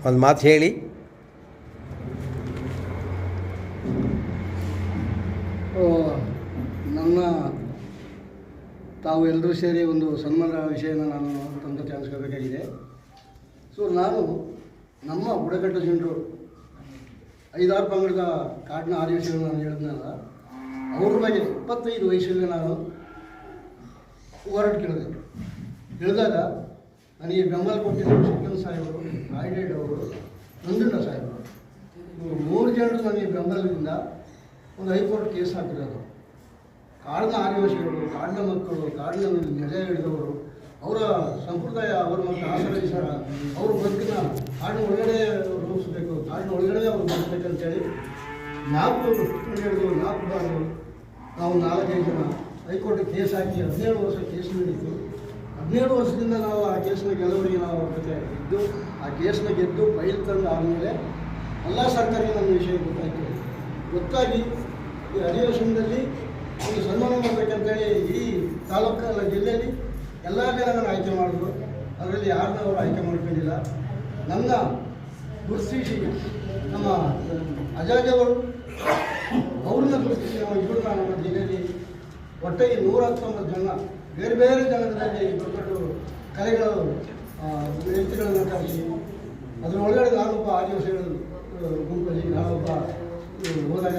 ಒಂದು ಮಾತು ಹೇಳಿ. ನನ್ನ ತಾವು ಎಲ್ಲರೂ ಸೇರಿ ಒಂದು ಸನ್ಮಾನ ವಿಷಯನ ನಾನು ತಮ್ಮ ಜೊತೆ ಹಂಚ್ಕೋಬೇಕಾಗಿದೆ. ನಾನು ನಮ್ಮ ಬುಡಕಟ್ಟು ಜನರು 5-6 ಪಂಗಡದ ಕಾಡಿನ ಆದಿವಾಸಿಗಳು ನಾನು ಹೇಳಿದ್ನಲ್ಲ, ಅವ್ರ ಬಗ್ಗೆ 25 ವಯಸ್ಸಲ್ಲಿ ನಾನು ಹೋರಾಟ ಹೇಳಿದಾಗ ನನಗೆ ಬೆಂಬಲ ಕೊಟ್ಟಿದ್ದರು ಶಿಕ್ಷಣ ಸಾಹೇಬರು, ರಾಯ್ಡೇಡ್ ಅವರು, ನಂಜುಂಡ ಸಾಹೇಬರು. ಇವರು 3 ಜನರು ನನಗೆ ಬೆಂಬಲದಿಂದ ಒಂದು ಹೈಕೋರ್ಟ್ ಕೇಸ್ ಹಾಕಿರೋದು. ಕಾಡಿನ ಆದಿವಾಸಿಗಳು, ಕಾಡಿನ ಮಕ್ಕಳು, ಕಾಡಿನ ನೆಲೆ ಹಿಡಿದವರು, ಅವರ ಸಂಪ್ರದಾಯ, ಅವರ ಮತ್ತು ಆಚರಿಸಿದ ಅವ್ರ ಬದುಕಿನ ಕಾಡಿನ ಒಳಗಡೆ ರೂಪಿಸಬೇಕು, ಕಾಡಿನ ಒಳಗಡೆ ಅವ್ರು ಬದುಕಬೇಕಂತೇಳಿ 4 ಹಿಡಿದು 4 ಬಾರು ನಾವು 4-5 ಜನ ಹೈಕೋರ್ಟಿಗೆ ಕೇಸ್ ಹಾಕಿ 17 ವರ್ಷ ಕೇಸ್ ನಡೀತು. 17 ವರ್ಷದಿಂದ ನಾವು ಆ ಕೇಸ್ನ ಗೆಲುವರಿಗೆ ನಾವು ಅವ್ರ ಜೊತೆ ಇದ್ದು ಆ ಕೇಸ್ನ ಗೆದ್ದು ಫೈಲ್ ತಂದು ಆದಮೇಲೆ ಎಲ್ಲ ಸರ್ಕಾರಿಗೆ ನಮ್ಮ ವಿಷಯ ಗೊತ್ತಾಗಿ ಈ ಅಧಿವೇಶನದಲ್ಲಿ ಒಂದು ಸನ್ಮಾನ ಮಾಡಬೇಕಂತೇಳಿ ಈ ತಾಲೂಕಲ್ಲ ಜಿಲ್ಲೆಯಲ್ಲಿ ಎಲ್ಲ ಜನಗಳನ್ನು ಆಯ್ಕೆ ಮಾಡಿದ್ರು. ಅದರಲ್ಲಿ ಯಾರನ್ನ ಅವರು ಆಯ್ಕೆ ಮಾಡ್ಕೊಂಡಿಲ್ಲ. ನನ್ನ ಗುರುತಿಸಿ ನಮ್ಮ ಅಜಾಜ್ ಅವರು ಅವ್ರನ್ನ ಗುರುತಿಸಿ ನಾವು ಇಬ್ಬರು ನಮ್ಮ ಜಿಲ್ಲೆಯಲ್ಲಿ ಒಟ್ಟಾಗಿ 119 ಜನ ಬೇರೆ ಬೇರೆ ಜನಗಳಲ್ಲಿ ದೊಡ್ಡ ದೊಡ್ಡ ಕಲೆಗಳು ವ್ಯಕ್ತಿಗಳನ್ನು ಕರೆಸಿ ಅದರೊಳಗಡೆ ನಾನೊಬ್ಬ ಆದಿವಾಸಿಗಳ ಗುಂಪಲ್ಲಿ ನಾನೊಬ್ಬ ಹೋದಾಗ